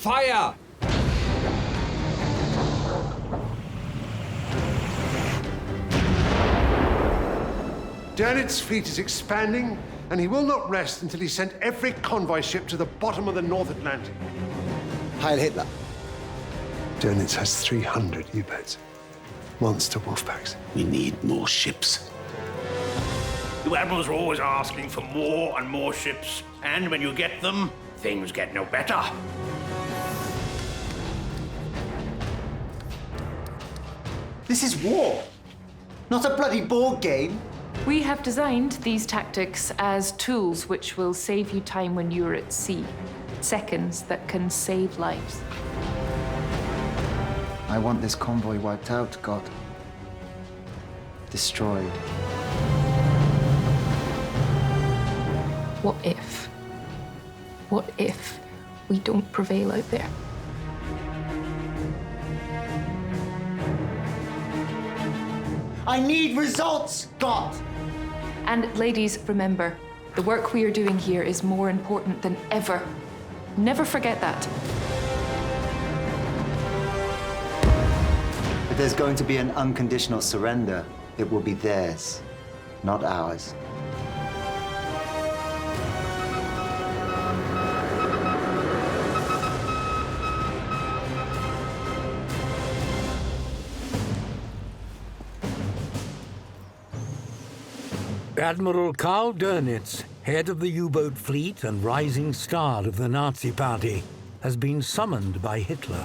Fire! Dönitz's fleet is expanding, and he will not rest until he sent every convoy ship to the bottom of the North Atlantic. Heil Hitler. Dönitz has 300 U-boats. Monster wolfpacks. We need more ships. You admirals are always asking for more and more ships, and when you get them, things get no better. This is war, not a bloody board game. We have designed these tactics as tools which will save you time when you're at sea. Seconds that can save lives. I want this convoy wiped out, God. Destroyed. What if? What if we don't prevail out there? I need results, God! And ladies, remember, the work we are doing here is more important than ever. Never forget that. If there's going to be an unconditional surrender, it will be theirs, not ours. Admiral Karl Dönitz, head of the U-boat fleet and rising star of the Nazi Party, has been summoned by Hitler.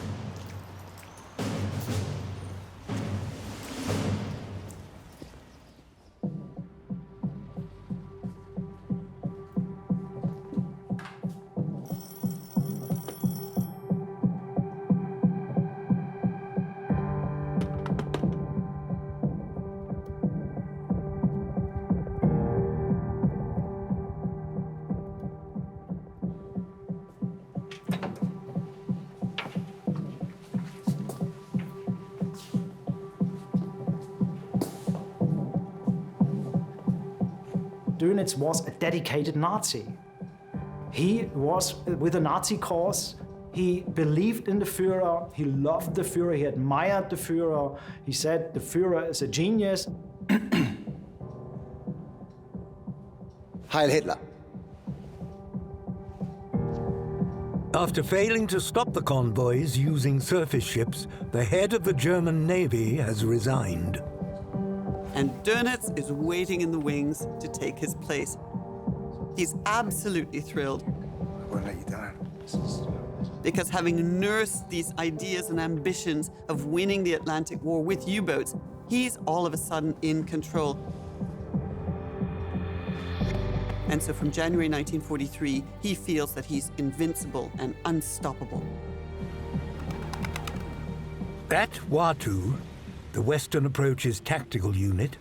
Dönitz was a dedicated Nazi. He was with the Nazi cause. He believed in the Führer. He loved the Führer. He admired the Führer. He said the Führer is a genius. Heil Hitler. After failing to stop the convoys using surface ships, the head of the German Navy has resigned. And Dönitz is waiting in the wings to take his place. He's absolutely thrilled. I won't let you down. Because having nursed these ideas and ambitions of winning the Atlantic War with U-boats, he's all of a sudden in control. And so from January 1943, he feels that he's invincible and unstoppable. At WATU, the Western Approaches Tactical Unit,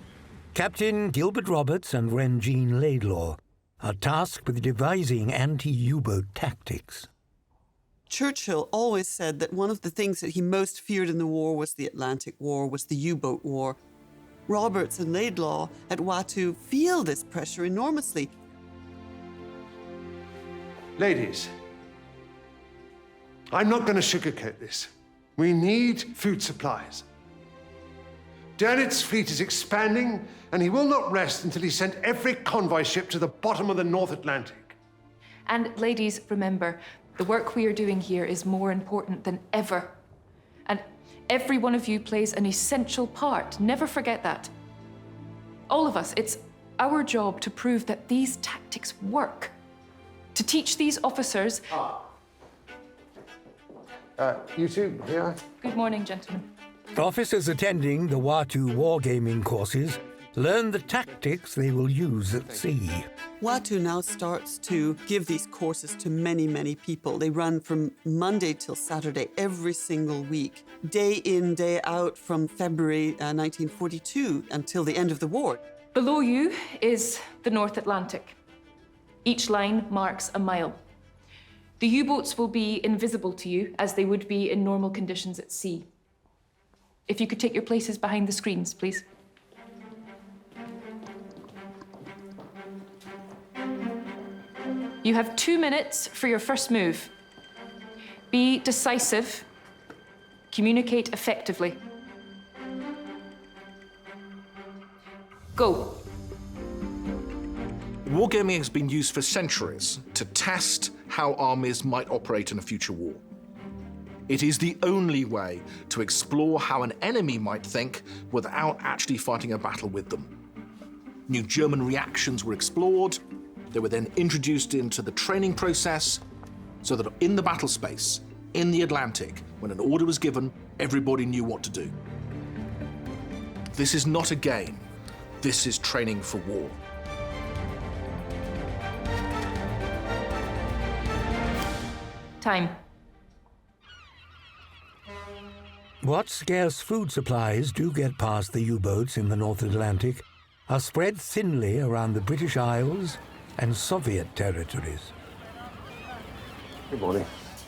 Captain Gilbert Roberts and Wren Laidlaw are tasked with devising anti-U-boat tactics. Churchill always said that one of the things that he most feared in the war was the Atlantic War, was the U-boat war. Roberts and Laidlaw at WATU feel this pressure enormously. Ladies, I'm not going to sugarcoat this. We need food supplies. Dönitz's fleet is expanding, and he will not rest until he sent every convoy ship to the bottom of the North Atlantic. And ladies, remember, the work we are doing here is more important than ever. And every one of you plays an essential part. Never forget that. All of us, it's our job to prove that these tactics work. To teach these officers... You two, here? Good morning, gentlemen. Officers attending the WATU wargaming courses learn the tactics they will use at sea. WATU now starts to give these courses to many, many people. They run from Monday till Saturday every single week, day in, day out from February 1942 until the end of the war. Below you is the North Atlantic. Each line marks a mile. The U-boats will be invisible to you as they would be in normal conditions at sea. If you could take your places behind the screens, please. You have 2 minutes for your first move. Be decisive. Communicate effectively. Go. Wargaming has been used for centuries to test how armies might operate in a future war. It is the only way to explore how an enemy might think without actually fighting a battle with them. New German reactions were explored. They were then introduced into the training process so that in the battle space, in the Atlantic, when an order was given, everybody knew what to do. This is not a game. This is training for war. Time. What scarce food supplies do get past the U-boats in the North Atlantic are spread thinly around the British Isles and Soviet territories. Good morning.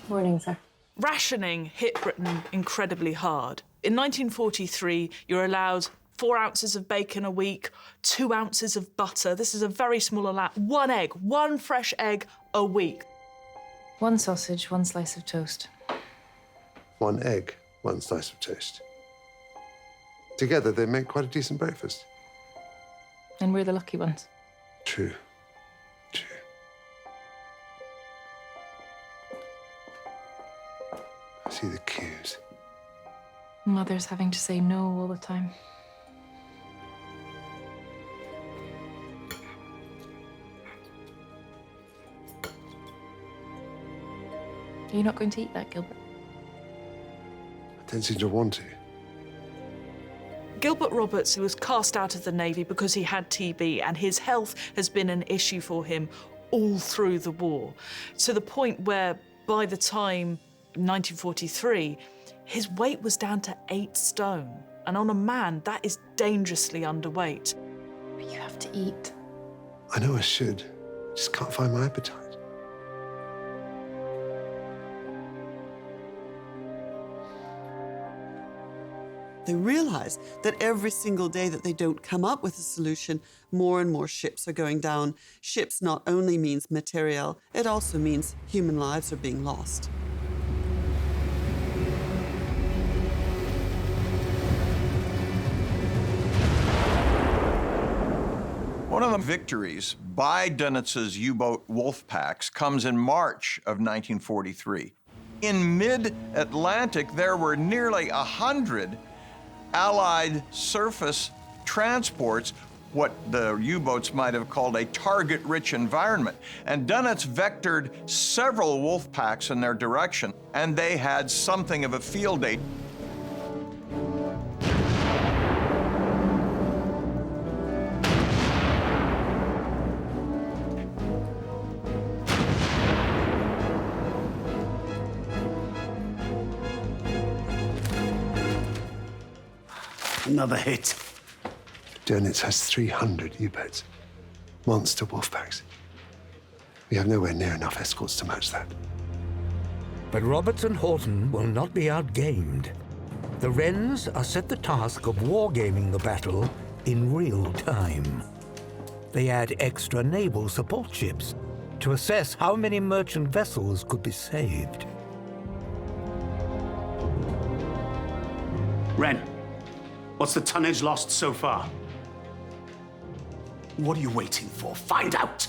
Morning, sir. Rationing hit Britain incredibly hard. In 1943, you're allowed 4 ounces of bacon a week, 2 ounces of butter. This is a very small allowance. 1 egg, 1 fresh egg a week. 1 sausage, 1 slice of toast. 1 egg, 1 slice of toast. Together, they make quite a decent breakfast. And we're the lucky ones. True. True. I see the cues. Mother's having to say no all the time. Are you not going to eat that, Gilbert? I don't seem to want to. Gilbert Roberts was cast out of the Navy because he had TB, and his health has been an issue for him all through the war, to the point where by the time 1943, his weight was down to 8 stone. And on a man, that is dangerously underweight. But you have to eat. I know I should. Just can't find my appetite. They realize that every single day that they don't come up with a solution, more and more ships are going down. Ships not only means material, it also means human lives are being lost. One of the victories by Dönitz's U-boat wolfpacks comes in March of 1943. In mid-Atlantic, there were nearly 100 Allied surface transports, what the U-boats might have called a target-rich environment. And Dönitz vectored several wolfpacks in their direction, and they had something of a field day. Another hit. Dönitz has 300 U-boats. Monster wolfpacks. We have nowhere near enough escorts to match that. But Roberts and Horton will not be outgamed. The Wrens are set the task of wargaming the battle in real time. They add extra naval support ships to assess how many merchant vessels could be saved. Wren, what's the tonnage lost so far? What are you waiting for? Find out!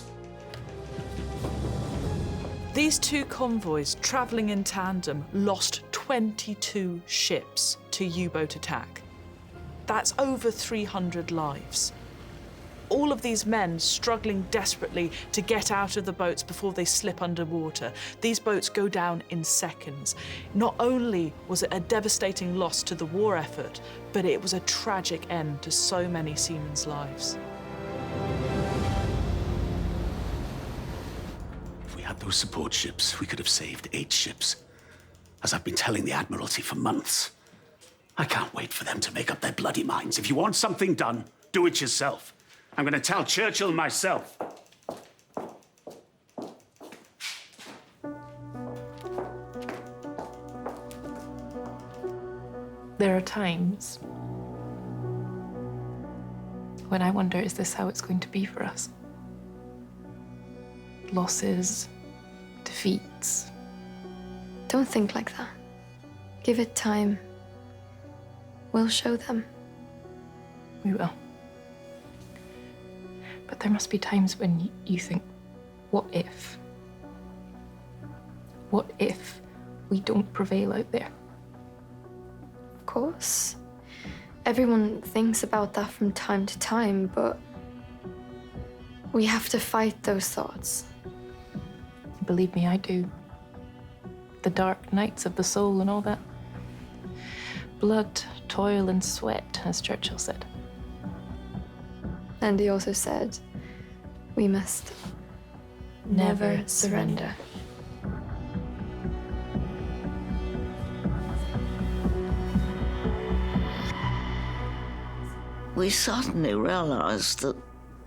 These 2 convoys travelling in tandem lost 22 ships to U-boat attack. That's over 300 lives. All of these men struggling desperately to get out of the boats before they slip underwater. These boats go down in seconds. Not only was it a devastating loss to the war effort, but it was a tragic end to so many seamen's lives. If we had those support ships, we could have saved 8 ships. As I've been telling the Admiralty for months. I can't wait for them to make up their bloody minds. If you want something done, do it yourself. I'm going to tell Churchill myself. There are times when I wonder, is this how it's going to be for us? Losses, defeats, Don't think like that. Give it time. We'll show them. We will. But there must be times when you think, what if? What if we don't prevail out there? Of course. Everyone thinks about that from time to time, but we have to fight those thoughts. Believe me, I do. The dark nights of the soul and all that. Blood, toil, and sweat, as Churchill said. And he also said, we must never surrender. We suddenly realized that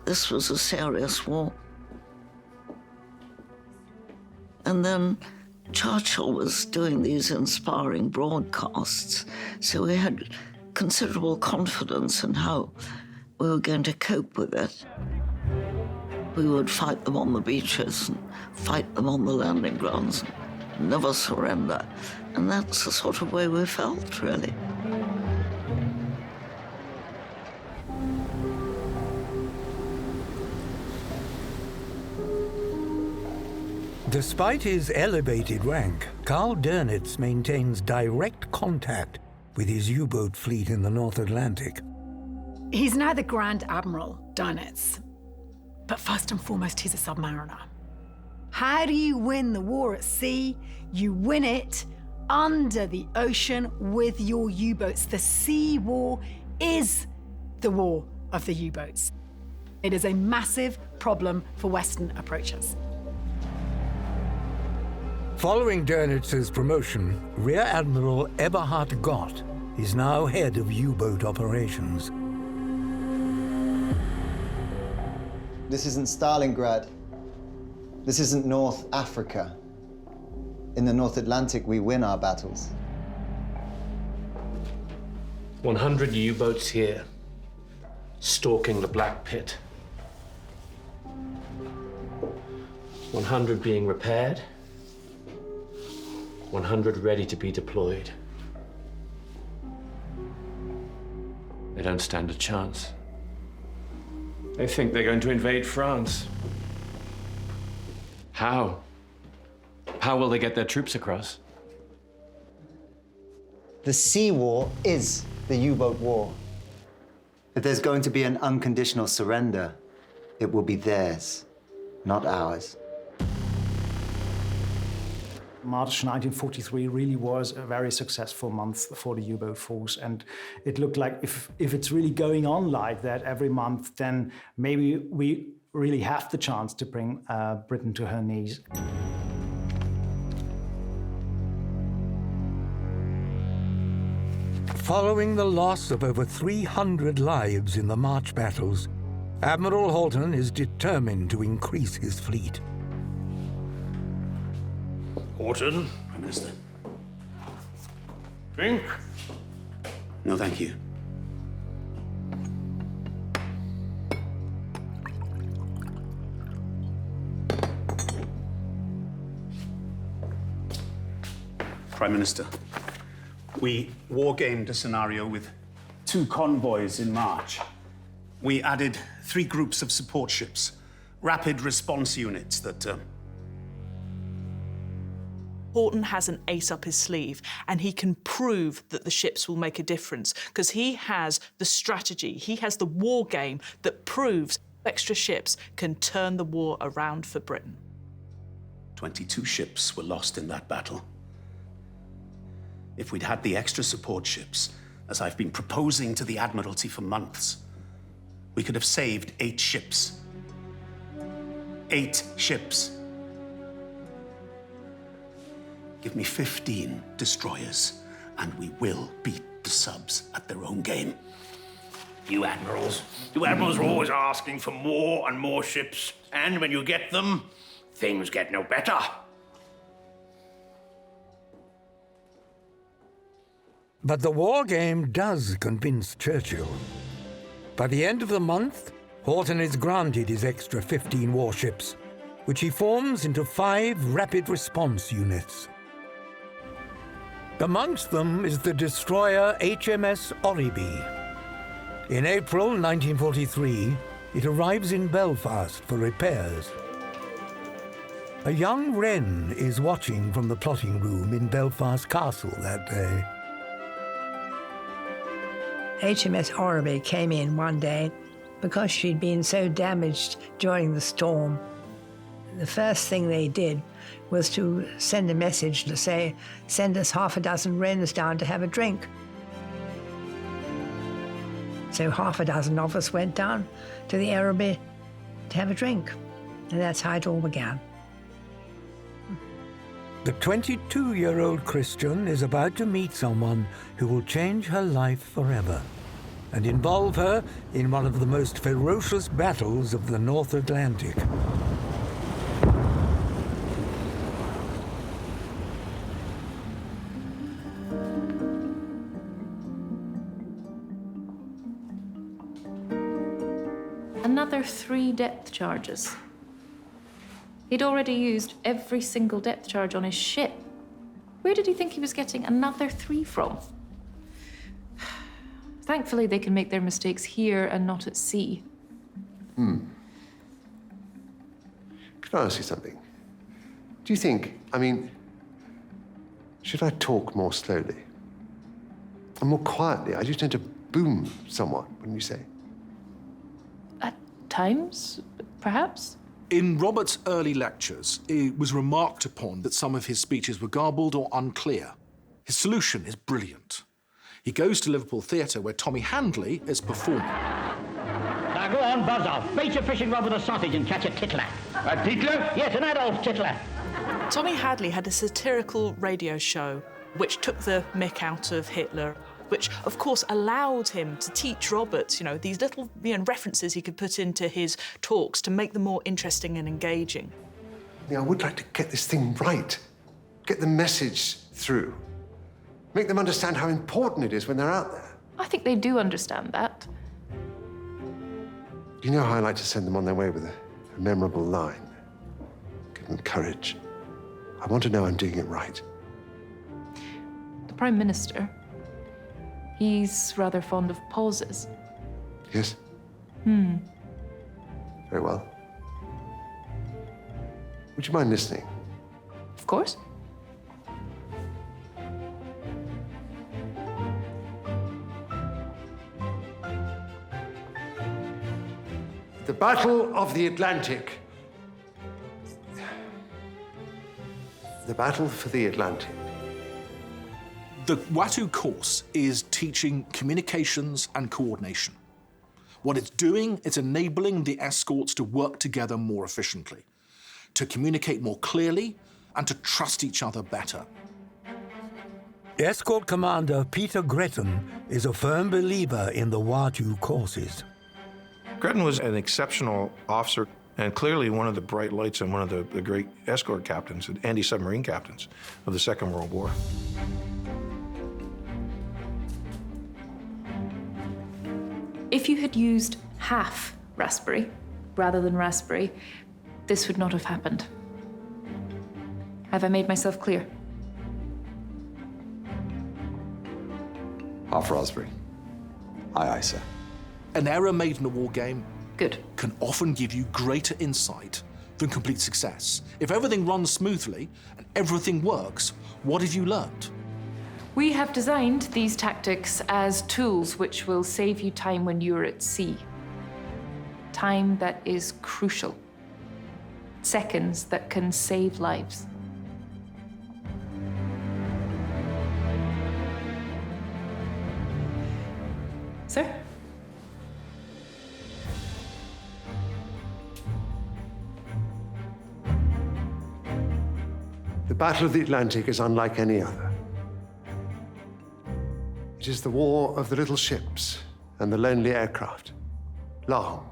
this was a serious war. And then Churchill was doing these inspiring broadcasts, so we had considerable confidence in how we were going to cope with it. We would fight them on the beaches and fight them on the landing grounds and never surrender. And that's the sort of way we felt, really. Despite his elevated rank, Carl Dönitz maintains direct contact with his U-boat fleet in the North Atlantic. He's now the Grand Admiral Dönitz, but first and foremost, he's a submariner. How do you win the war at sea? You win it under the ocean with your U-boats. The sea war is the war of the U-boats. It is a massive problem for Western approachers. Following Dönitz's promotion, Rear Admiral Eberhard Gott is now head of U-boat operations. This isn't Stalingrad. This isn't North Africa. In the North Atlantic, we win our battles. 100 U-boats here, stalking the Black Pit. 100 being repaired, 100 ready to be deployed. They don't stand a chance. They think they're going to invade France. How? How will they get their troops across? The sea war is the U-boat war. If there's going to be an unconditional surrender, it will be theirs, not ours. March 1943 really was a very successful month for the U-boat force, and it looked like if it's really going on like that every month, then maybe we really have the chance to bring Britain to her knees. Following the loss of over 300 lives in the March battles, Admiral Horton is determined to increase his fleet. Horton? Prime Minister. Drink? No, thank you. Prime Minister, we wargamed a scenario with 2 convoys in March. We added 3 groups of support ships, rapid response units that Horton has an ace up his sleeve, and he can prove that the ships will make a difference because he has the strategy, he has the war game that proves extra ships can turn the war around for Britain. 22 ships were lost in that battle. If we'd had the extra support ships, as I've been proposing to the Admiralty for months, we could have saved 8 ships. 8 ships. Give me 15 destroyers, and we will beat the subs at their own game. You admirals are always asking for more and more ships, and when you get them, things get no better. But the war game does convince Churchill. By the end of the month, Horton is granted his extra 15 warships, which he forms into 5 rapid response units. Amongst them is the destroyer HMS Oribe. In April 1943, it arrives in Belfast for repairs. A young Wren is watching from the plotting room in Belfast Castle that day. HMS Oribe came in one day because she'd been so damaged during the storm. The first thing they did was to send a message to say, send us half a dozen Wrens down to have a drink. So half a dozen of us went down to the Oribe to have a drink. And that's how it all began. The 22-year-old Christian is about to meet someone who will change her life forever and involve her in one of the most ferocious battles of the North Atlantic. Another 3 depth charges. He'd already used every single depth charge on his ship. Where did he think he was getting another 3 from? Thankfully, they can make their mistakes here and not at sea. Can I ask you something? Do you think, should I talk more slowly? And more quietly? I just tend to boom somewhat, wouldn't you say? At times, perhaps? In Robert's early lectures, it was remarked upon that some of his speeches were garbled or unclear. His solution is brilliant. He goes to Liverpool Theatre, where Tommy Handley is performing. Now go on, buzz off. Bait your fishing rod with a sausage and catch a titler. A titler? Yes, an adult titler. Tommy Hadley had a satirical radio show which took the mick out of Hitler, which, of course, allowed him to teach Robert, these little references he could put into his talks to make them more interesting and engaging. I would like to get this thing right. Get the message through. Make them understand how important it is when they're out there. I think they do understand that. You know how I like to send them on their way with a memorable line. Give them courage. I want to know I'm doing it right. The Prime Minister, he's rather fond of pauses. Yes? Very well. Would you mind listening? Of course. The Battle of the Atlantic. The battle for the Atlantic. The WATU course is teaching communications and coordination. What it's doing is enabling the escorts to work together more efficiently, to communicate more clearly, and to trust each other better. Escort Commander Peter Gretton is a firm believer in the WATU courses. Gretton was an exceptional officer and clearly one of the bright lights and one of the great escort captains, anti-submarine captains of the Second World War. If you had used half raspberry rather than raspberry, this would not have happened. Have I made myself clear? Half raspberry. Aye, aye, sir. An error made in a war game Good. Can often give you greater insight than complete success. If everything runs smoothly and everything works, what have you learned? We have designed these tactics as tools which will save you time when you're at sea. Time that is crucial. Seconds that can save lives. Sir? The Battle of the Atlantic is unlike any other. It is the war of the little ships and the lonely aircraft. Long,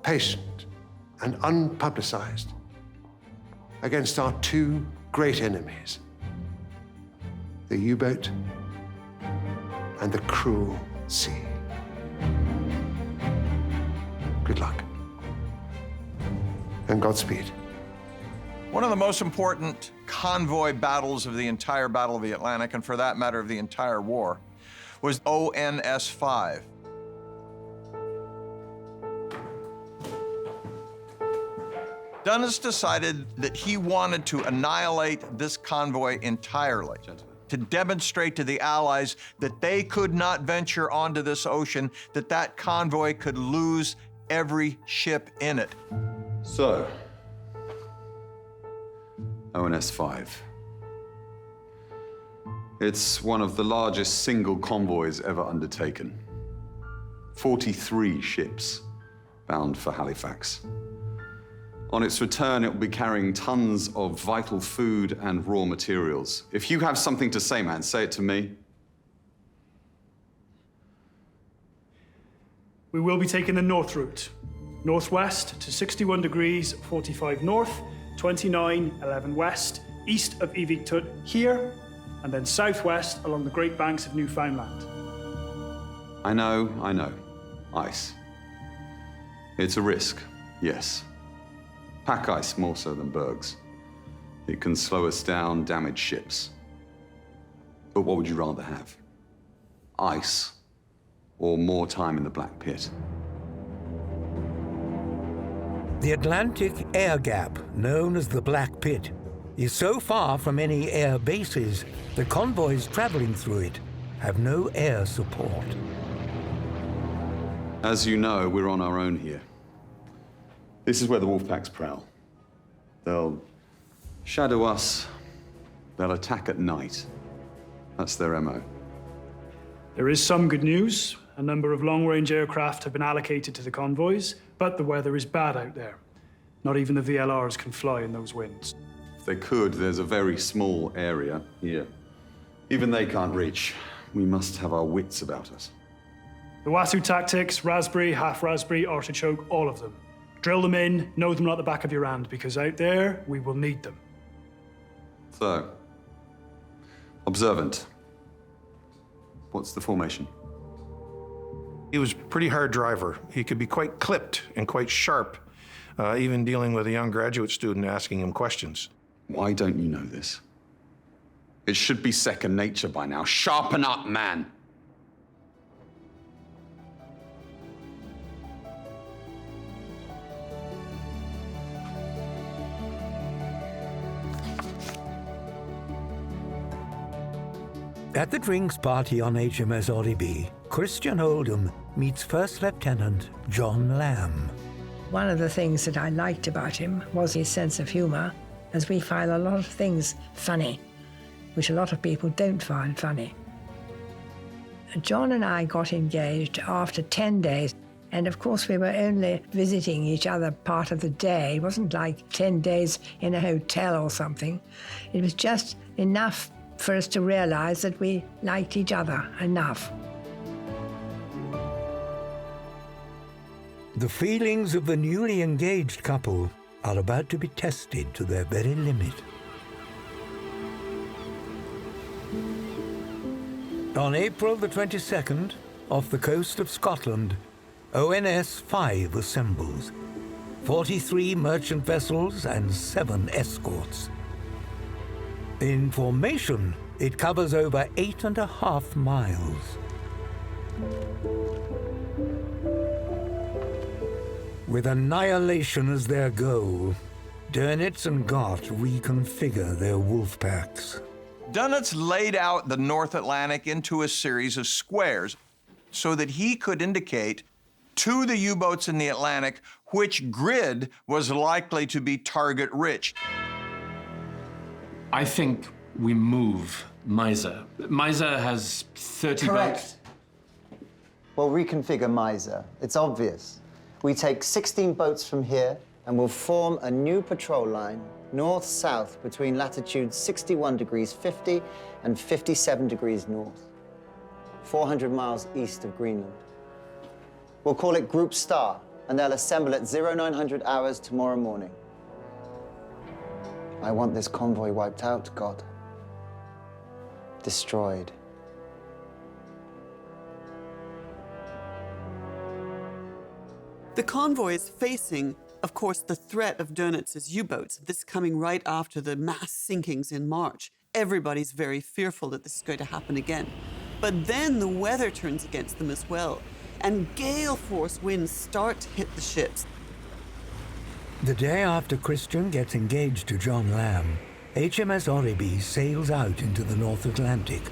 patient, and unpublicized. Against our two great enemies. The U-boat and the cruel sea. Good luck. And Godspeed. One of the most important convoy battles of the entire Battle of the Atlantic, and for that matter of the entire war, was ONS5. Dönitz decided that he wanted to annihilate this convoy entirely, to demonstrate to the Allies that they could not venture onto this ocean, that that convoy could lose every ship in it. So, ONS5. It's one of the largest single convoys ever undertaken. 43 ships bound for Halifax. On its return, it will be carrying tons of vital food and raw materials. If you have something to say, man, say it to me. We will be taking the north route. Northwest to 61 degrees 45 north, 29:11 west, east of Iviktut here, and then southwest along the Great Banks of Newfoundland. I know. Ice. It's a risk, yes. Pack ice more so than bergs. It can slow us down, damage ships. But what would you rather have? Ice or more time in the Black Pit? The Atlantic air gap, known as the Black Pit, is so far from any air bases that convoys traveling through it have no air support. As you know, we're on our own here. This is where the wolfpacks prowl. They'll shadow us, they'll attack at night. That's their MO. There is some good news. A number of long-range aircraft have been allocated to the convoys, but the weather is bad out there. Not even the VLRs can fly in those winds. If they could, there's a very small area here. Even they can't reach. We must have our wits about us. The WATU tactics, raspberry, half raspberry, artichoke, all of them. Drill them in, know them like the back of your hand, because out there, we will need them. So, observant. What's the formation? He was a pretty hard driver. He could be quite clipped and quite sharp, even dealing with a young graduate student asking him questions. Why don't you know this? It should be second nature by now. Sharpen up, man! At the drinks party on HMS Oribe, Christian Oldham meets First Lieutenant John Lamb. One of the things that I liked about him was his sense of humour, as we find a lot of things funny, which a lot of people don't find funny. John and I got engaged after 10 days, and of course we were only visiting each other part of the day. It wasn't like 10 days in a hotel or something. It was just enough for us to realise that we liked each other enough. The feelings of the newly engaged couple are about to be tested to their very limit. On April the 22nd, off the coast of Scotland, ONS5 assembles. 43 merchant vessels and 7 escorts. In formation, it covers over 8.5 miles. With annihilation as their goal, Dönitz and Gott reconfigure their wolfpacks. Dönitz laid out the North Atlantic into a series of squares so that he could indicate to the U-boats in the Atlantic which grid was likely to be target-rich. I think we move Miser. Miser has 30 Correct. boats. We'll reconfigure Miser. It's obvious. We take 16 boats from here and we'll form a new patrol line north-south between latitudes 61 degrees 50 and 57 degrees north, 400 miles east of Greenland. We'll call it Group Star, and they'll assemble at 0900 hours tomorrow morning. I want this convoy wiped out, God. Destroyed. The convoy is facing Of course, the threat of Dönitz's U-boats, this coming right after the mass sinkings in March, everybody's very fearful that this is going to happen again. But then the weather turns against them as well, and gale force winds start to hit the ships. The day after Christian gets engaged to John Lamb, HMS Oribe sails out into the North Atlantic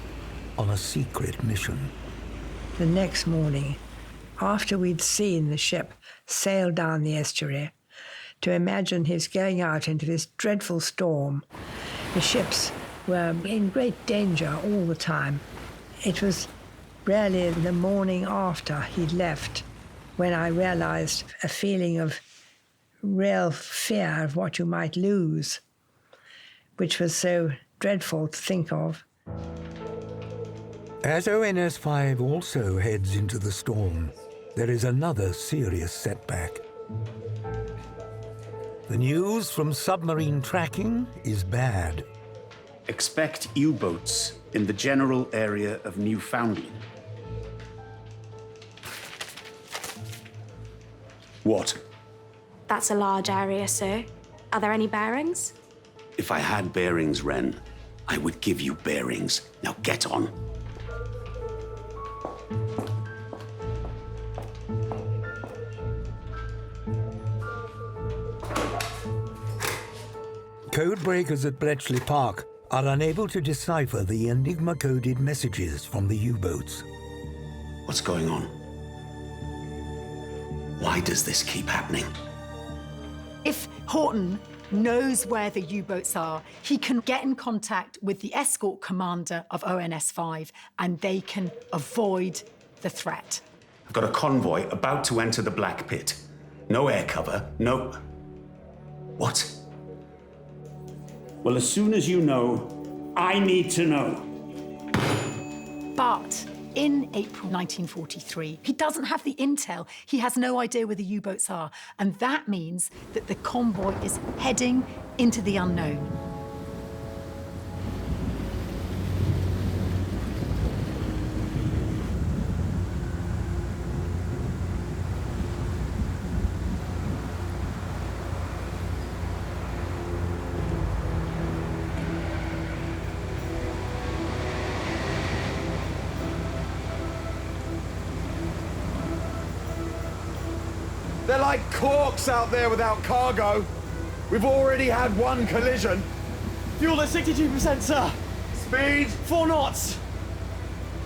on a secret mission. The next morning, after we'd seen the ship sail down the estuary, to imagine his going out into this dreadful storm. The ships were in great danger all the time. It was rarely the morning after he'd left when I realized a feeling of real fear of what you might lose, which was so dreadful to think of. As ONS5 also heads into the storm, there is another serious setback. The news from submarine tracking is bad. Expect U-boats in the general area of Newfoundland. What? That's a large area, sir. Are there any bearings? If I had bearings, Wren, I would give you bearings. Now get on. Code breakers at Bletchley Park are unable to decipher the Enigma-coded messages from the U-boats. What's going on? Why does this keep happening? If Horton knows where the U-boats are, he can get in contact with the escort commander of ONS5 and they can avoid the threat. I've got a convoy about to enter the Black Pit. No air cover, no... What? Well, as soon as you know, I need to know. But in April 1943, he doesn't have the intel. He has no idea where the U-boats are. And that means that the convoy is heading into the unknown. They're like corks out there without cargo. We've already had one collision. Fuel at 62%, sir. Speed? 4 knots.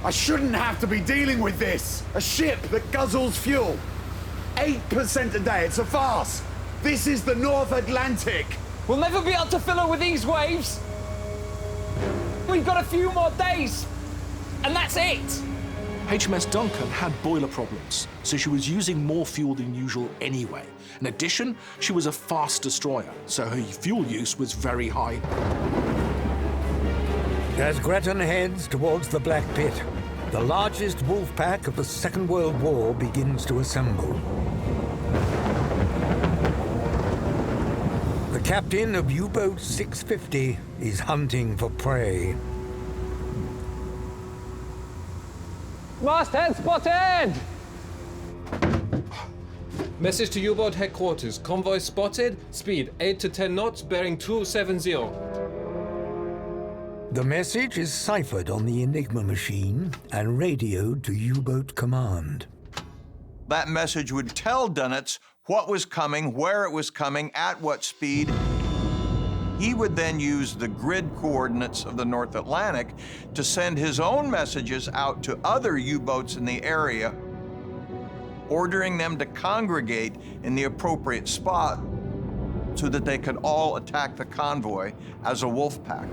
I shouldn't have to be dealing with this. A ship that guzzles fuel. 8% a day, it's a farce. This is the North Atlantic. We'll never be able to fill her with these waves. We've got a few more days, and that's it. HMS Duncan had boiler problems, so she was using more fuel than usual anyway. In addition, she was a fast destroyer, so her fuel use was very high. As Gretton heads towards the Black Pit, the largest wolfpack of the Second World War begins to assemble. The captain of U-boat 650 is hunting for prey. Masthead spotted! Message to U-boat headquarters. Convoy spotted. Speed 8 to 10 knots, bearing 270. The message is ciphered on the Enigma machine and radioed to U-boat command. That message would tell Dönitz what was coming, where it was coming, at what speed. He would then use the grid coordinates of the North Atlantic to send his own messages out to other U-boats in the area, ordering them to congregate in the appropriate spot so that they could all attack the convoy as a wolf pack.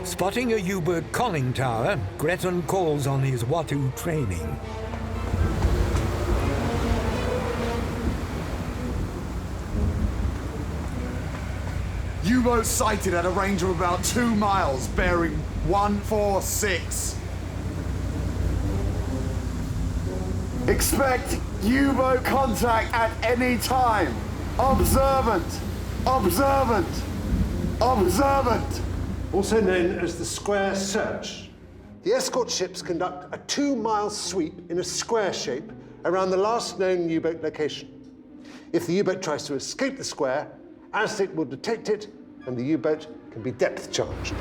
Spotting a U-boat conning tower, Gretton calls on his WATU training. U-boat sighted at a range of about 2 miles, bearing 146. Expect U-boat contact at any time. Observant, observant, observant. Also known as the square search. The escort ships conduct a 2-mile sweep in a square shape around the last known U-boat location. If the U-boat tries to escape the square, Aztec will detect it, and the U-boat can be depth charged.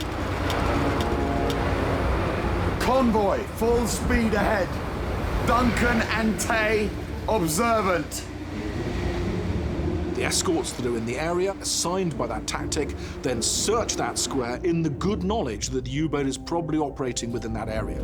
Convoy, full speed ahead. Duncan and Tay, observant. The escorts that are in the area, assigned by that tactic, then search that square in the good knowledge that the U-boat is probably operating within that area.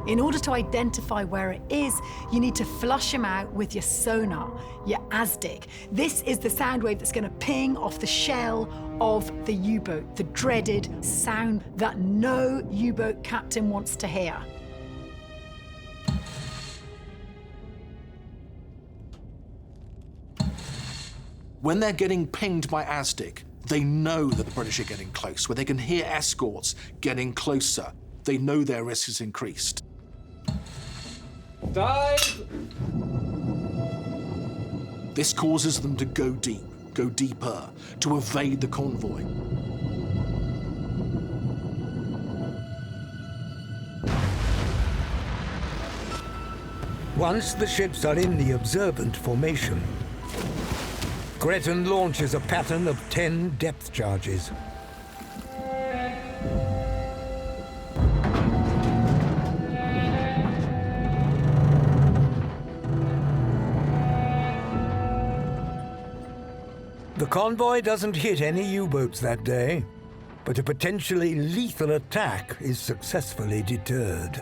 In order to identify where it is, you need to flush them out with your sonar, your ASDIC. This is the sound wave that's going to ping off the shell of the U-boat, the dreaded sound that no U-boat captain wants to hear. When they're getting pinged by ASDIC, they know that the British are getting close. When they can hear escorts getting closer, they know their risk is increased. Dive! This causes them to go deep, go deeper, to evade the convoy. Once the ships are in the observant formation, Gretton launches a pattern of 10 depth charges. The convoy doesn't hit any U-boats that day, but a potentially lethal attack is successfully deterred.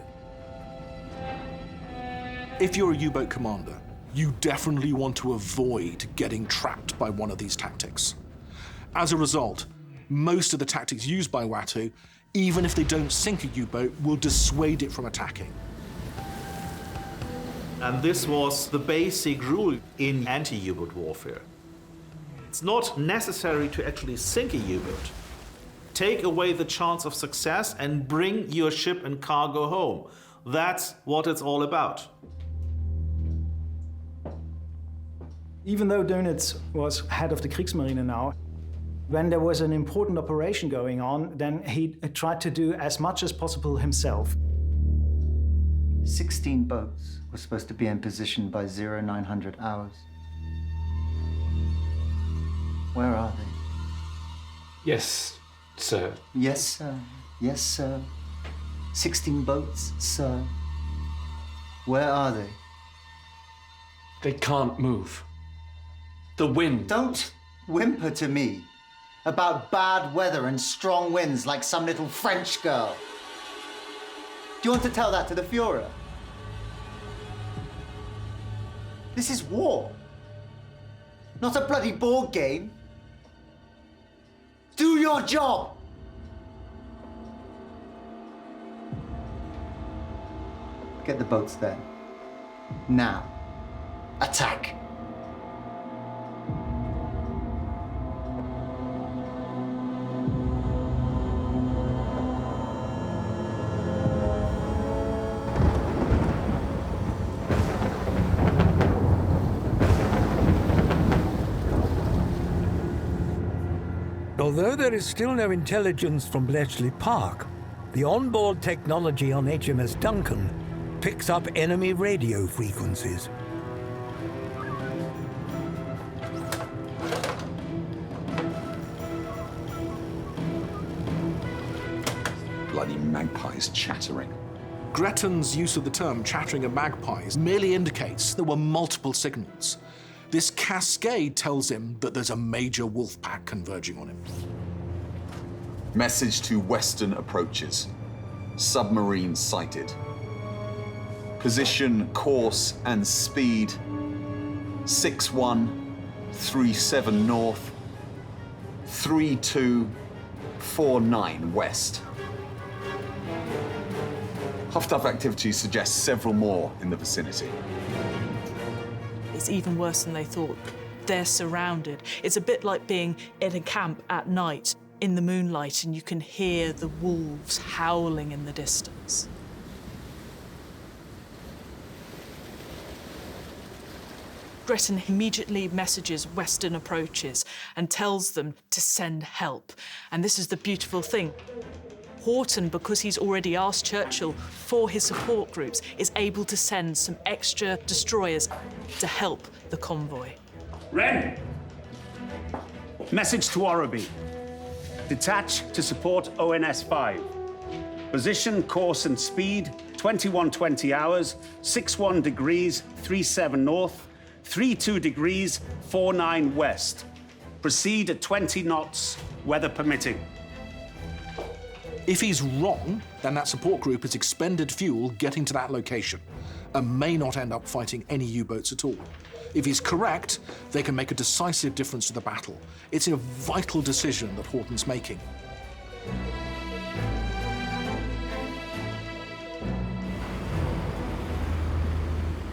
If you're a U-boat commander, you definitely want to avoid getting trapped by one of these tactics. As a result, most of the tactics used by WATU, even if they don't sink a U-boat, will dissuade it from attacking. And this was the basic rule in anti-U-boat warfare. It's not necessary to actually sink a U-boat. Take away the chance of success and bring your ship and cargo home. That's what it's all about. Even though Dönitz was head of the Kriegsmarine now, when there was an important operation going on, then he tried to do as much as possible himself. 16 boats were supposed to be in position by 0900 hours. Where are they? Yes, sir. Yes, sir. Yes, sir. 16 boats, sir. Where are they? They can't move. The wind. Don't whimper to me about bad weather and strong winds like some little French girl. Do you want to tell that to the Führer? This is war. Not a bloody board game. Do your job! Get the boats there. Now. Attack! Although there is still no intelligence from Bletchley Park, the onboard technology on HMS Duncan picks up enemy radio frequencies. Bloody magpies chattering. Gretton's use of the term chattering of magpies merely indicates there were multiple signals. This cascade tells him that there's a major wolfpack converging on him. Message to western approaches. Submarine sighted. Position, course, and speed 6137 north, 3249 west. Huffed-up activity suggests several more in the vicinity. It's even worse than they thought. They're surrounded. It's a bit like being in a camp at night in the moonlight and you can hear the wolves howling in the distance. Gretton immediately messages Western approaches and tells them to send help. And this is the beautiful thing. Horton, because he's already asked Churchill for his support groups, is able to send some extra destroyers to help the convoy. Wren! Message to Orreby. Detach to support ONS5. Position, course and speed, 2120 hours, 61 degrees, 37 north, 32 degrees, 49 west. Proceed at 20 knots, weather permitting. If he's wrong, then that support group has expended fuel getting to that location and may not end up fighting any U-boats at all. If he's correct, they can make a decisive difference to the battle. It's a vital decision that Horton's making.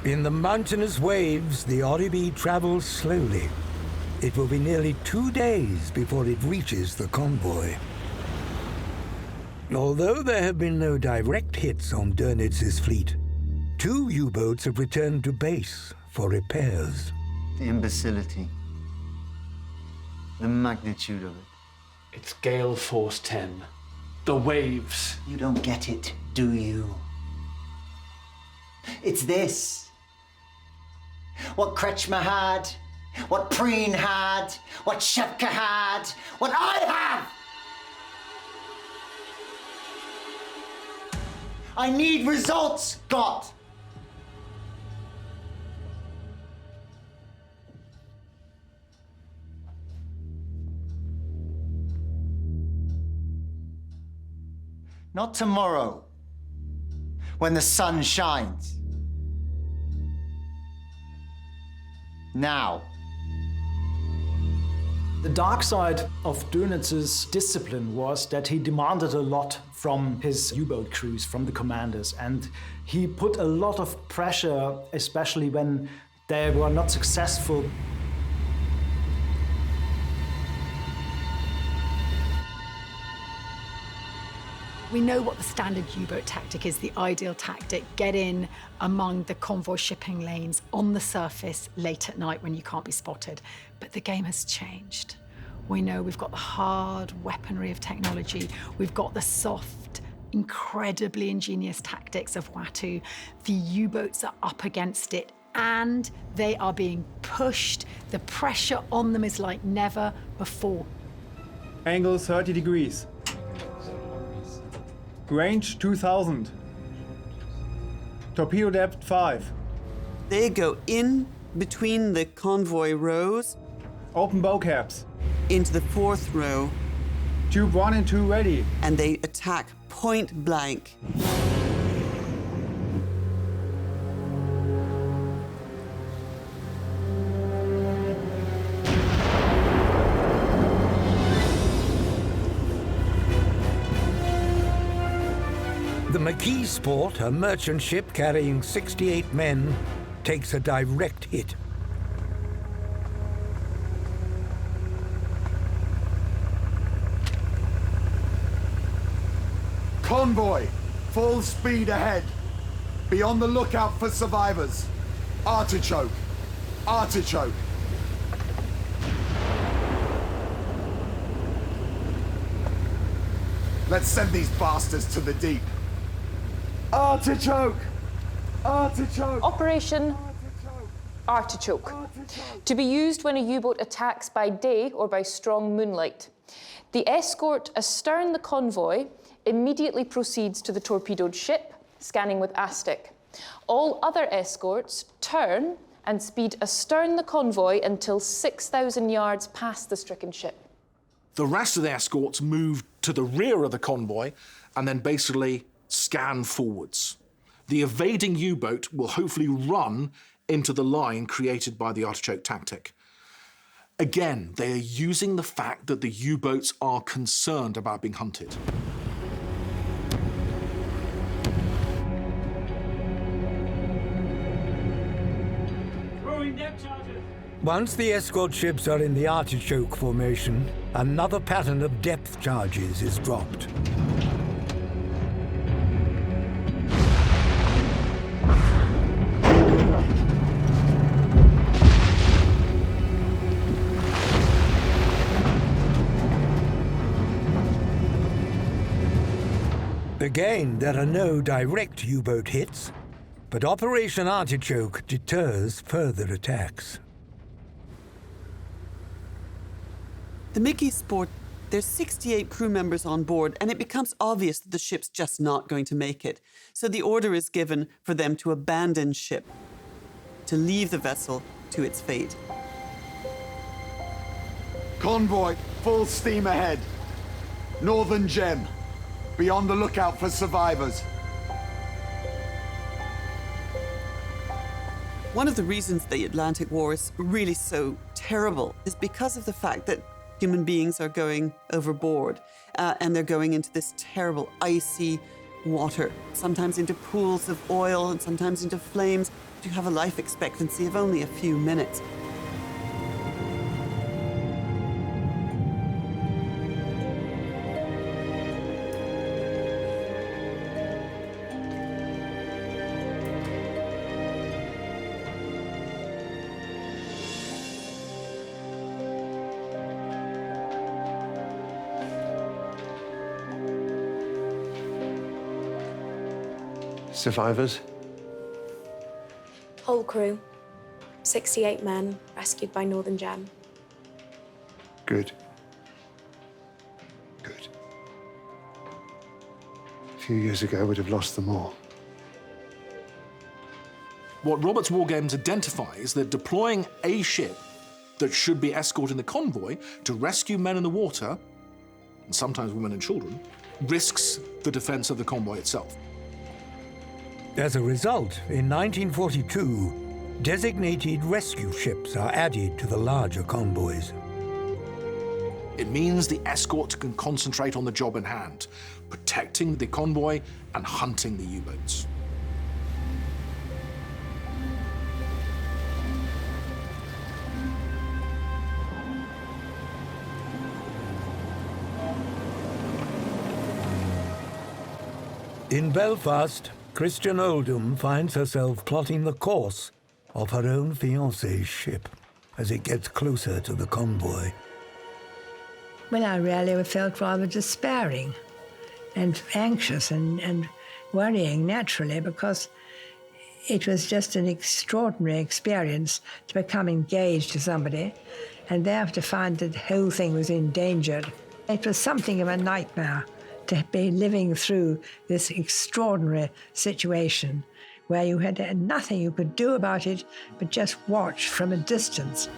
In the mountainous waves, the Orreby travels slowly. It will be nearly 2 days before it reaches the convoy. Although there have been no direct hits on Dönitz's fleet, 2 U-boats have returned to base for repairs. The imbecility. The magnitude of it. It's gale force 10. The waves. You don't get it, do you? It's this. What Kretschmer had, what Preen had, what Shepka had, what I have! I need results, God! Not tomorrow, when the sun shines. Now. The dark side of Dönitz's discipline was that he demanded a lot from his U-boat crews, from the commanders, and he put a lot of pressure, especially when they were not successful. We know what the standard U-boat tactic is, the ideal tactic. Get in among the convoy shipping lanes on the surface late at night when you can't be spotted. But the game has changed. We know we've got the hard weaponry of technology. We've got the soft, incredibly ingenious tactics of WATU. The U-boats are up against it and they are being pushed. The pressure on them is like never before. Angle 30 degrees. Range 2000. Torpedo depth 5. They go in between the convoy rows. Open bow caps. Into the 4th row. Tube 1 and 2 ready. And they attack point blank. The McKee Sport, a merchant ship carrying 68 men, takes a direct hit. Convoy, full speed ahead. Be on the lookout for survivors. Artichoke. Artichoke. Let's send these bastards to the deep. Artichoke! Artichoke! Operation Artichoke. To be used when a U-boat attacks by day or by strong moonlight. The escort astern the convoy immediately proceeds to the torpedoed ship, scanning with ASTIC. All other escorts turn and speed astern the convoy until 6,000 yards past the stricken ship. The rest of the escorts move to the rear of the convoy and then basically scan forwards. The evading U-boat will hopefully run into the line created by the Artichoke tactic. Again, they are using the fact that the U-boats are concerned about being hunted. Once the escort ships are in the Artichoke formation, another pattern of depth charges is dropped. Again, there are no direct U-boat hits, but Operation Artichoke deters further attacks. The Mickey Sport, there's 68 crew members on board, and it becomes obvious that the ship's just not going to make it. So the order is given for them to abandon ship, to leave the vessel to its fate. Convoy, full steam ahead. Northern Gem. Be on the lookout for survivors. One of the reasons the Atlantic War is really so terrible is because of the fact that human beings are going overboard and they're going into this terrible icy water, sometimes into pools of oil and sometimes into flames. You have a life expectancy of only a few minutes. Survivors? Whole crew. 68 men rescued by Northern Gem. Good. Good. A few years ago, we'd have lost them all. What Roberts' Wargames identify is that deploying a ship that should be escorting the convoy to rescue men in the water, and sometimes women and children, risks the defense of the convoy itself. As a result, in 1942, designated rescue ships are added to the larger convoys. It means the escort can concentrate on the job in hand, protecting the convoy and hunting the U-boats. In Belfast, Christian Oldham finds herself plotting the course of her own fiancé's ship as it gets closer to the convoy. Well, I really felt rather despairing and anxious and worrying, naturally, because it was just an extraordinary experience to become engaged to somebody and there to find that the whole thing was endangered. It was something of a nightmare to be living through this extraordinary situation where you had nothing you could do about it but just watch from a distance.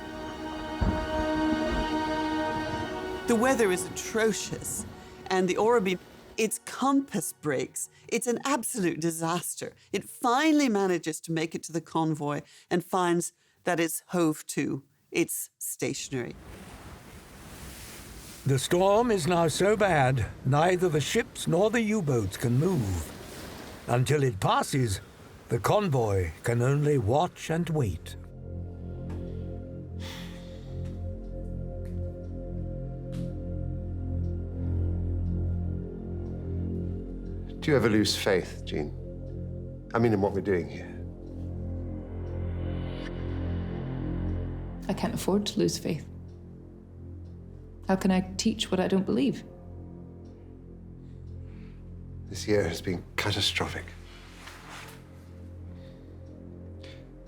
The weather is atrocious, and the Orrery, its compass breaks. It's an absolute disaster. It finally manages to make it to the convoy and finds that it's hove to. It's stationary. The storm is now so bad, neither the ships nor the U-boats can move. Until it passes, the convoy can only watch and wait. Do you ever lose faith, Jean? I mean, in what we're doing here. I can't afford to lose faith. How can I teach what I don't believe? This year has been catastrophic.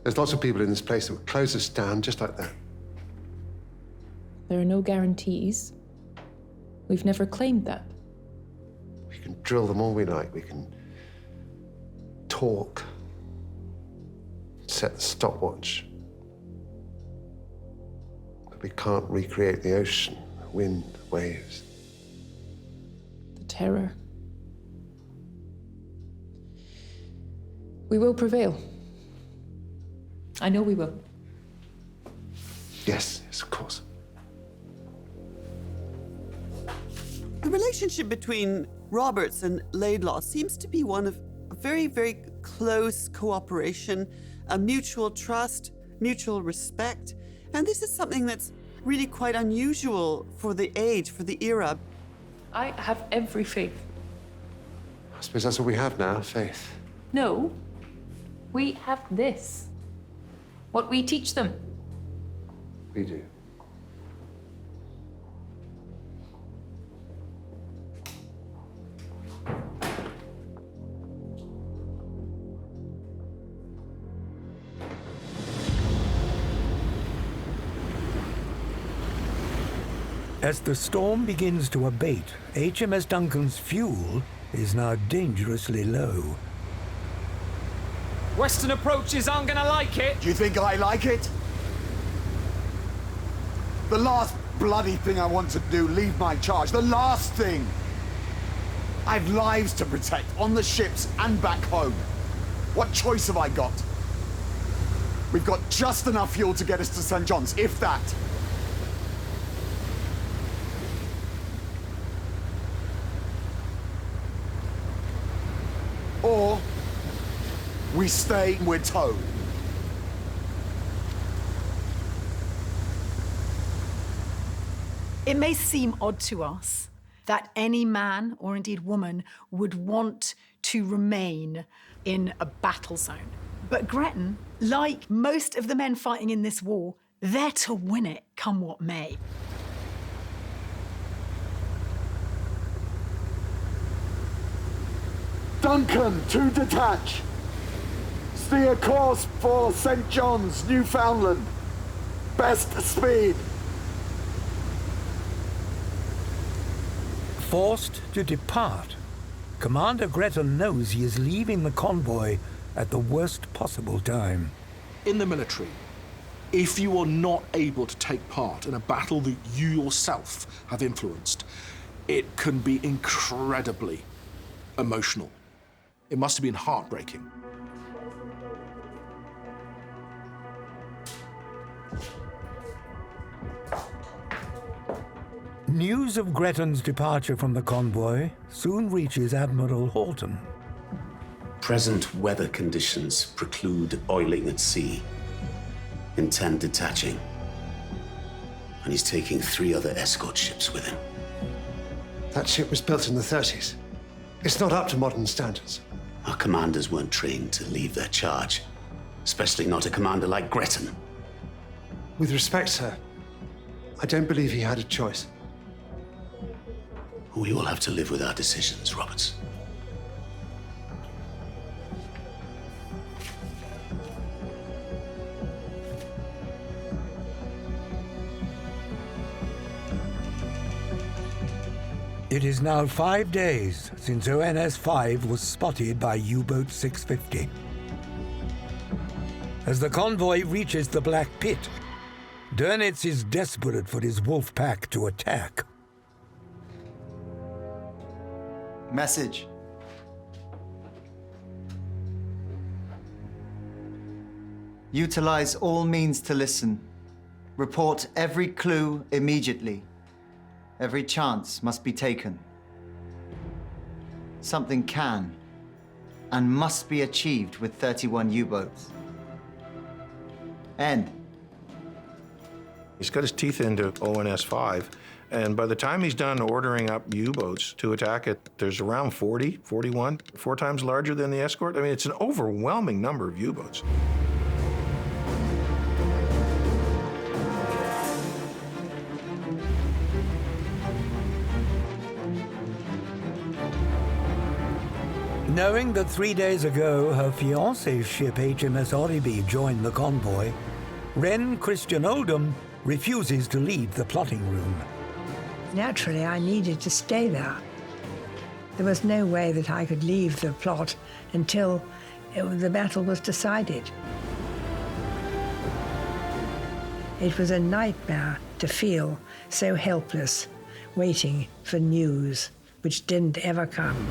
There's lots of people in this place that would close us down just like that. There are no guarantees. We've never claimed that. We can drill them all we like. We can talk, set the stopwatch. But we can't recreate the ocean, the wind, the waves. The terror. We will prevail. I know we will. Yes, yes, of course. The relationship between Roberts and Laidlaw seems to be one of very, very close cooperation, a mutual trust, mutual respect. And this is something that's really quite unusual for the age, for the era. I have every faith. I suppose that's all we have now, faith. No, we have this. What we teach them. We do. As the storm begins to abate, HMS Duncan's fuel is now dangerously low. Western approaches aren't gonna like it. Do you think I like it? The last bloody thing I want to do, leave my charge. The last thing. I've lives to protect, on the ships and back home. What choice have I got? We've got just enough fuel to get us to St. John's, if that. Or we stay, we're towed. It may seem odd to us that any man, or indeed woman, would want to remain in a battle zone. But Gretton, like most of the men fighting in this war, they're to win it, come what may. Duncan, to detach. Steer course for St. John's, Newfoundland. Best speed. Forced to depart, Commander Gretton knows he is leaving the convoy at the worst possible time. In the military, if you are not able to take part in a battle that you yourself have influenced, it can be incredibly emotional. It must have been heartbreaking. News of Gretton's departure from the convoy soon reaches Admiral Horton. Present weather conditions preclude oiling at sea. Intend detaching. And he's taking 3 other escort ships with him. That ship was built in the 30s. It's not up to modern standards. Our commanders weren't trained to leave their charge, especially not a commander like Gretton. With respect, sir, I don't believe he had a choice. We all have to live with our decisions, Roberts. It is now 5 days since ONS5 was spotted by U-boat 650. As the convoy reaches the Black Pit, Dönitz is desperate for his wolfpack to attack. Message. Utilize all means to listen. Report every clue immediately. Every chance must be taken. Something can and must be achieved with 31 U-boats. End. He's got his teeth into ONS5, and by the time he's done ordering up U-boats to attack it, there's around 40, 41, 4 times larger than the escort. I mean, it's an overwhelming number of U-boats. Knowing that 3 days ago her fiancé's ship HMS Oribe joined the convoy, Wren Christian Oldham refuses to leave the plotting room. Naturally, I needed to stay there. There was no way that I could leave the plot until the battle was decided. It was a nightmare to feel so helpless, waiting for news which didn't ever come.